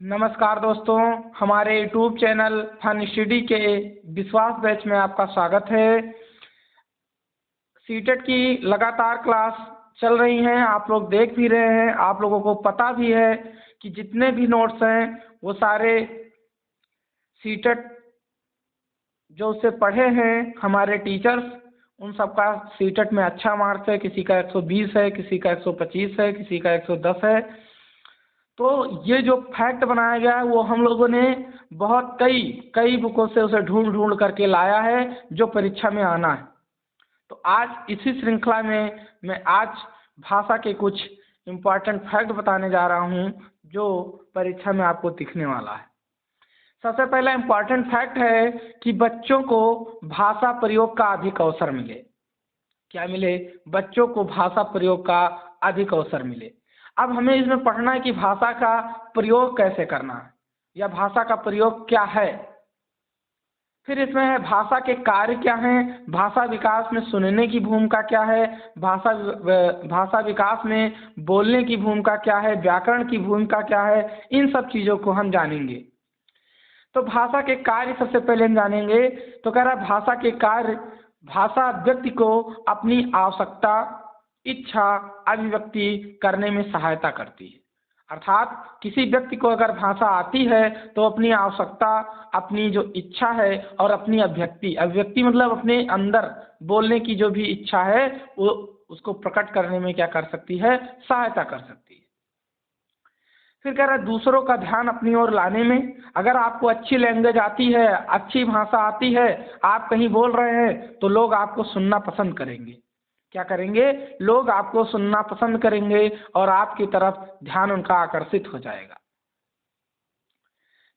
नमस्कार दोस्तों, हमारे यूट्यूब चैनल फन स्टडी के विश्वास बैच में आपका स्वागत है। सीटेट की लगातार क्लास चल रही हैं, आप लोग देख भी रहे हैं। आप लोगों को पता भी है कि जितने भी नोट्स हैं वो सारे सीटेट जो उससे पढ़े हैं हमारे टीचर्स, उन सबका सीटेट में अच्छा मार्क्स है। किसी का 120 है, किसी का 125 है, किसी का 110 है। तो ये जो फैक्ट बनाया गया है वो हम लोगों ने बहुत कई कई बुकों से उसे ढूंढ ढूंढ करके लाया है जो परीक्षा में आना है। तो आज इसी श्रृंखला में मैं आज भाषा के कुछ इम्पॉर्टेंट फैक्ट बताने जा रहा हूँ जो परीक्षा में आपको दिखने वाला है। सबसे पहला इम्पॉर्टेंट फैक्ट है कि बच्चों को भाषा प्रयोग का अधिक अवसर मिले। क्या मिले? बच्चों को भाषा प्रयोग का अधिक अवसर मिले। अब हमें इसमें पढ़ना है कि भाषा का प्रयोग कैसे करना है या भाषा का प्रयोग क्या है। फिर इसमें है भाषा के कार्य क्या हैं, भाषा विकास में सुनने की भूमिका क्या है, भाषा विकास में बोलने की भूमिका क्या है, व्याकरण की भूमिका क्या है। इन सब चीज़ों को हम जानेंगे। तो भाषा के कार्य सबसे पहले हम जानेंगे। तो कह रहा है भाषा के कार्य, भाषा व्यक्ति को अपनी आवश्यकता, इच्छा, अभिव्यक्ति करने में सहायता करती है। अर्थात किसी व्यक्ति को अगर भाषा आती है तो अपनी आवश्यकता, अपनी जो इच्छा है और अपनी अभिव्यक्ति, अभिव्यक्ति मतलब अपने अंदर बोलने की जो भी इच्छा है वो उसको प्रकट करने में क्या कर सकती है? सहायता कर सकती है। फिर कह रहा है दूसरों का ध्यान अपनी ओर लाने में। अगर आपको अच्छी लैंग्वेज आती है, अच्छी भाषा आती है, आप कहीं बोल रहे हैं तो लोग आपको सुनना पसंद करेंगे। क्या करेंगे? लोग आपको सुनना पसंद करेंगे और आपकी तरफ ध्यान उनका आकर्षित हो जाएगा।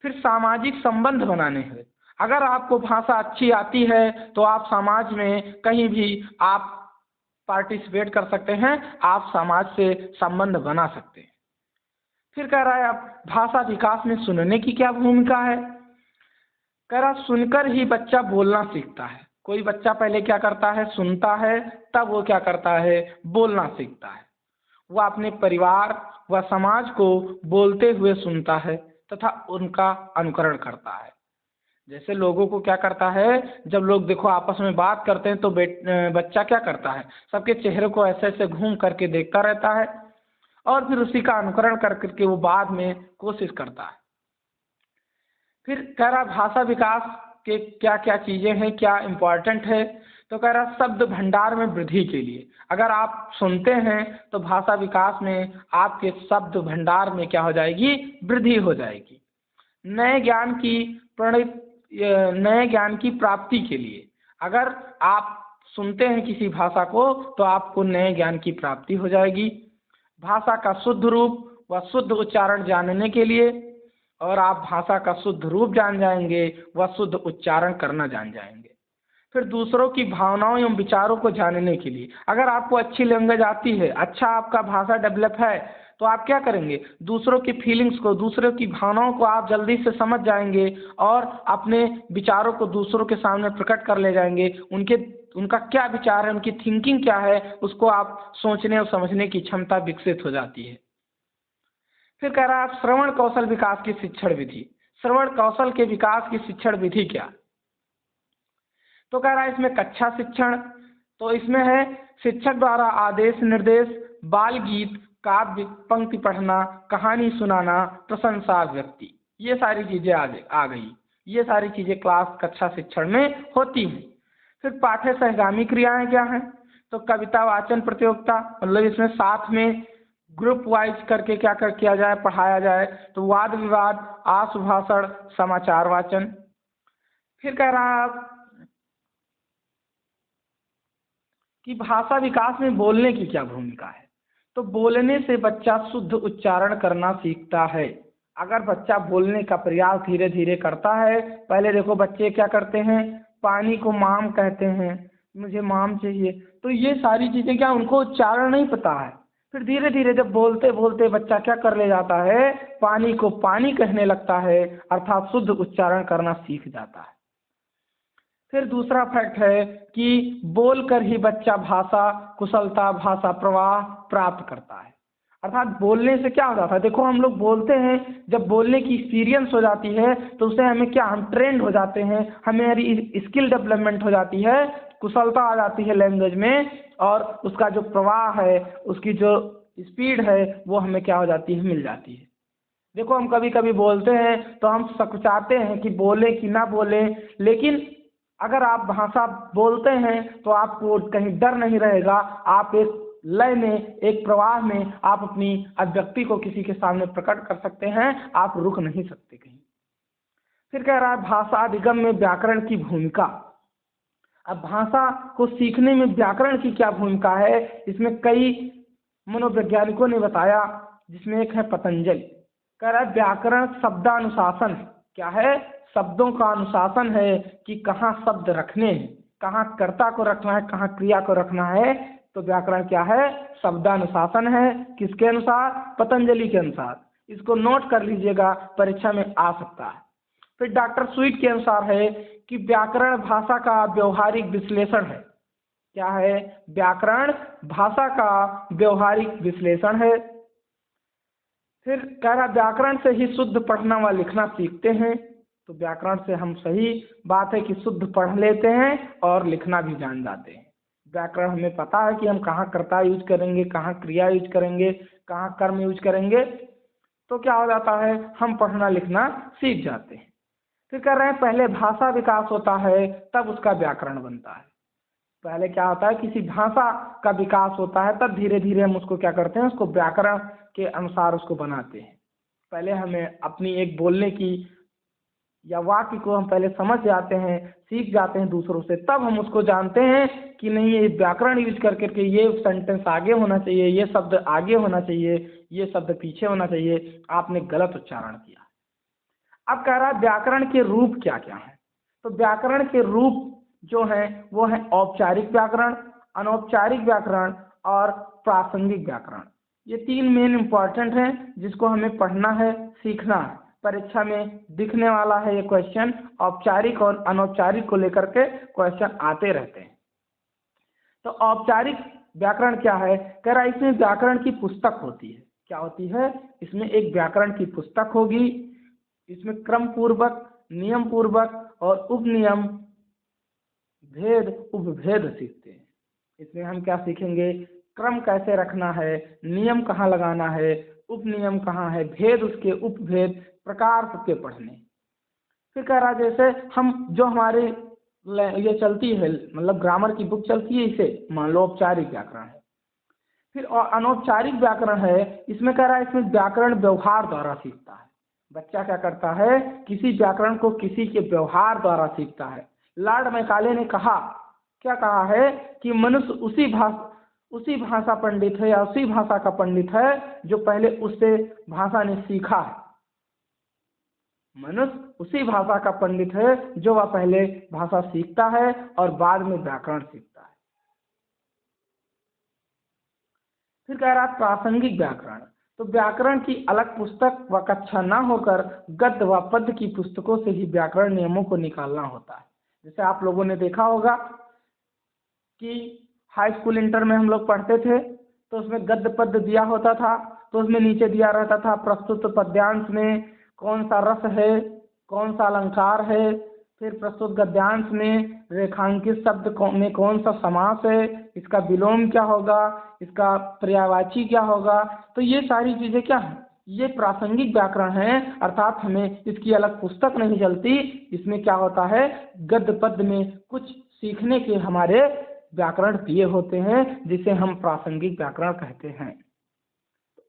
फिर सामाजिक संबंध बनाने हैं। अगर आपको भाषा अच्छी आती है तो आप समाज में कहीं भी आप पार्टिसिपेट कर सकते हैं, आप समाज से संबंध बना सकते हैं। फिर कह रहा है अब भाषा विकास में सुनने की क्या भूमिका है। कह रहा सुनकर ही बच्चा बोलना सीखता है। कोई बच्चा पहले क्या करता है? सुनता है, तब वो क्या करता है? बोलना सीखता है। वह अपने परिवार व समाज को बोलते हुए सुनता है तथा उनका अनुकरण करता है। जैसे लोगों को क्या करता है, जब लोग देखो आपस में बात करते हैं तो बच्चा क्या करता है? सबके चेहरे को ऐसे ऐसे घूम करके देखता रहता है और फिर उसी का अनुकरण कर करके वो बाद में कोशिश करता है। फिर कह रहा भाषा विकास के क्या क्या चीज़ें हैं, क्या इम्पोर्टेंट है। तो कह रहा शब्द भंडार में वृद्धि के लिए, अगर आप सुनते हैं तो भाषा विकास में आपके शब्द भंडार में क्या हो जाएगी? वृद्धि हो जाएगी। नए ज्ञान की प्रणित नए ज्ञान की प्राप्ति के लिए, अगर आप सुनते हैं किसी भाषा को तो आपको नए ज्ञान की प्राप्ति हो जाएगी। भाषा का शुद्ध रूप व शुद्ध उच्चारण जानने के लिए, और आप भाषा का शुद्ध रूप जान जाएंगे व शुद्ध उच्चारण करना जान जाएंगे। फिर दूसरों की भावनाओं एवं विचारों को जानने के लिए, अगर आपको अच्छी लैंग्वेज आती है, अच्छा आपका भाषा डेवलप है, तो आप क्या करेंगे? दूसरों की फीलिंग्स को, दूसरों की भावनाओं को आप जल्दी से समझ जाएंगे और अपने विचारों को दूसरों के सामने प्रकट कर ले जाएंगे। उनका क्या विचार है, उनकी थिंकिंग क्या है, उसको आप सोचने और समझने की क्षमता विकसित हो जाती है। फिर कह रहा है श्रवण कौशल विकास की शिक्षण विधि। श्रवण कौशल के विकास की शिक्षण विधि क्या? तो कह रहा है इसमें कक्षा शिक्षण, तो इसमें है शिक्षक द्वारा आदेश निर्देश, बाल गीत, काव्य, पंक्ति पढ़ना, कहानी सुनाना, प्रशंसा व्यक्ति, ये सारी चीज़ें आ गई। ये सारी चीज़ें क्लास कक्षा शिक्षण में होती हैं। फिर पाठ्य सहगामी क्रियाएं क्या हैं? तो कविता वाचन प्रतियोगिता, मतलब इसमें साथ में ग्रुप वाइज करके क्या किया जाए? पढ़ाया जाए। तो वाद विवाद, आशु भाषण, समाचार वाचन। फिर कह रहा है कि भाषा विकास में बोलने की क्या भूमिका है। तो बोलने से बच्चा शुद्ध उच्चारण करना सीखता है। अगर बच्चा बोलने का प्रयास धीरे धीरे करता है, पहले देखो बच्चे क्या करते हैं? पानी को माम कहते हैं, मुझे माम चाहिए। तो ये सारी चीज़ें क्या, उनको उच्चारण नहीं पता है। फिर धीरे धीरे जब बोलते बोलते बच्चा क्या कर ले जाता है? पानी को पानी कहने लगता है, अर्थात शुद्ध उच्चारण करना सीख जाता है। फिर दूसरा फैक्ट है कि बोलकर ही बच्चा भाषा कुशलता, भाषा प्रवाह प्राप्त करता है। अर्थात बोलने से क्या हो जाता है, देखो हम लोग बोलते हैं, जब बोलने की एक्सपीरियंस हो जाती है तो उससे हमें क्या, हम ट्रेंड हो जाते हैं, हमारी स्किल डेवलपमेंट हो जाती है, कुशलता आ जाती है लैंग्वेज में, और उसका जो प्रवाह है, उसकी जो स्पीड है वो हमें क्या हो जाती है, मिल जाती है। देखो हम कभी कभी बोलते हैं तो हम सकुचाते हैं कि बोलें कि ना बोलें, लेकिन अगर आप भाषा बोलते हैं तो आपको कहीं डर नहीं रहेगा, आप एक लय में, एक प्रवाह में आप अपनी अभिव्यक्ति को किसी के सामने प्रकट कर सकते हैं, आप रुक नहीं सकते कहीं। फिर कह रहा है भाषा अधिगम में व्याकरण की भूमिका। अब भाषा को सीखने में व्याकरण की क्या भूमिका है, इसमें कई मनोवैज्ञानिकों ने बताया, जिसमें एक है पतंजलि। कह रहा है व्याकरण शब्दानुशासन क्या है, शब्दों का अनुशासन है कि कहाँ शब्द रखने हैं, कहाँ कर्ता को रखना है, कहाँ क्रिया को रखना है। तो व्याकरण क्या है, शब्दानुशासन है। किसके अनुसार, पतंजलि के अनुसार। इसको नोट कर लीजिएगा, परीक्षा में आ सकता है। फिर डॉक्टर स्वीट के अनुसार है कि व्याकरण भाषा का व्यवहारिक विश्लेषण है। क्या है, व्याकरण भाषा का व्यवहारिक विश्लेषण है। फिर कह रहा व्याकरण से ही शुद्ध पढ़ना व लिखना सीखते हैं। तो व्याकरण से हम, सही बात है कि शुद्ध पढ़ लेते हैं और लिखना भी जान जाते हैं। व्याकरण हमें पता है कि हम कहाँ कर्ता यूज करेंगे, कहाँ क्रिया यूज करेंगे, कहाँ कर्म यूज करेंगे, तो क्या हो जाता है, हम पढ़ना लिखना सीख जाते हैं। फिर कह रहे हैं पहले भाषा विकास होता है तब उसका व्याकरण बनता है। पहले क्या होता है, किसी भाषा का विकास होता है, तब धीरे धीरे हम उसको क्या करते हैं, उसको व्याकरण के अनुसार उसको बनाते हैं। पहले हमें अपनी एक बोलने की या वाक्य को हम पहले समझ जाते हैं, सीख जाते हैं दूसरों से, तब हम उसको जानते हैं कि नहीं ये व्याकरण यूज करके के ये सेंटेंस आगे होना चाहिए, ये शब्द आगे होना चाहिए, ये शब्द पीछे होना चाहिए, आपने गलत उच्चारण किया। अब कह रहा है व्याकरण के रूप क्या क्या है। तो व्याकरण के रूप जो है वो है औपचारिक व्याकरण, अनौपचारिक व्याकरण और प्रासंगिक व्याकरण। ये तीन मेन इंपॉर्टेंट हैं जिसको हमें पढ़ना है, सीखना है। परीक्षा में दिखने वाला है ये क्वेश्चन, औपचारिक और अनौपचारिक को लेकर के क्वेश्चन आते रहते हैं। तो औपचारिक व्याकरण क्या है, कह रहा है इसमें व्याकरण की पुस्तक होती है। क्या होती है, इसमें एक व्याकरण की पुस्तक होगी। इसमें क्रम पूर्वक, नियम पूर्वक और उपनियम, भेद, उपभेद सीखते हैं। इसमें हम क्या सीखेंगे, क्रम कैसे रखना है, नियम कहाँ लगाना है, उपनियम कहाँ है, भेद, उसके उपभेद, प्रकार सबके पढ़ने। फिर कह रहा जैसे हम जो हमारे ये चलती है, मतलब ग्रामर की बुक चलती है, इसे मान लो औपचारिक व्याकरण है। फिर अनौपचारिक व्याकरण है, इसमें कह रहा है इसमें व्याकरण व्यवहार द्वारा सीखता है। बच्चा क्या करता है, किसी व्याकरण को किसी के व्यवहार द्वारा सीखता है। लॉर्ड मैकाले ने कहा, क्या कहा है कि मनुष्य उसी भाषा पंडित है या उसी भाषा का पंडित है जो पहले उससे भाषा ने सीखा है। मनुष्य उसी भाषा का पंडित है जो वह पहले भाषा सीखता है और बाद में व्याकरण सीखता है। फिर कह रहा है प्रासंगिक व्याकरण। तो व्याकरण की अलग पुस्तक व कक्षा न होकर गद्य व पद्य की पुस्तकों से ही व्याकरण नियमों को निकालना होता है। जैसे आप लोगों ने देखा होगा कि हाई स्कूल इंटर में हम लोग पढ़ते थे, तो उसमें गद्य पद्य दिया होता था, तो उसमें नीचे दिया रहता था प्रस्तुत पद्यांश में कौन सा रस है, कौन सा अलंकार है, फिर प्रस्तुत गद्यांश में रेखांकित शब्द में कौन सा समास है, इसका विलोम क्या होगा, इसका पर्यायवाची क्या होगा। तो ये सारी चीज़ें क्या हैं, ये प्रासंगिक व्याकरण है। अर्थात हमें इसकी अलग पुस्तक नहीं चलती। इसमें क्या होता है, गद्य पद्य में कुछ सीखने के हमारे व्याकरण दिए होते हैं, जिसे हम प्रासंगिक व्याकरण कहते हैं।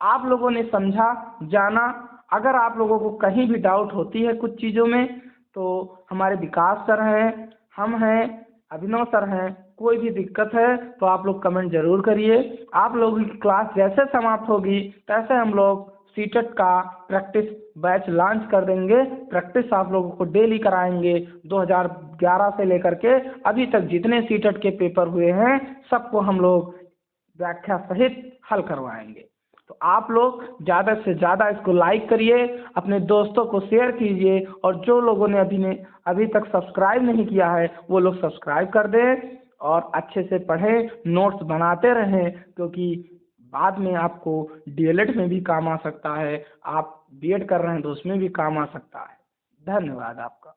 आप लोगों ने समझा, जाना। अगर आप लोगों को कहीं भी डाउट होती है कुछ चीज़ों में, तो हमारे विकास सर हैं, हम हैं, अभिनव सर हैं, कोई भी दिक्कत है तो आप लोग कमेंट जरूर करिए। आप लोगों की क्लास जैसे समाप्त होगी तैसे हम लोग सीटेट का प्रैक्टिस बैच लॉन्च कर देंगे। प्रैक्टिस आप लोगों को डेली कराएंगे। 2011 से लेकर के अभी तक जितने सीटेट के पेपर हुए हैं सबको हम लोग व्याख्या सहित हल करवाएंगे। तो आप लोग ज़्यादा से ज़्यादा इसको लाइक करिए, अपने दोस्तों को शेयर कीजिए, और जो लोगों ने अभी तक सब्सक्राइब नहीं किया है वो लोग सब्सक्राइब कर दें और अच्छे से पढ़ें, नोट्स बनाते रहें, क्योंकि बाद में आपको डीएलएड में भी काम आ सकता है। आप बीएड कर रहे हैं तो उसमें भी काम आ सकता है। धन्यवाद आपका।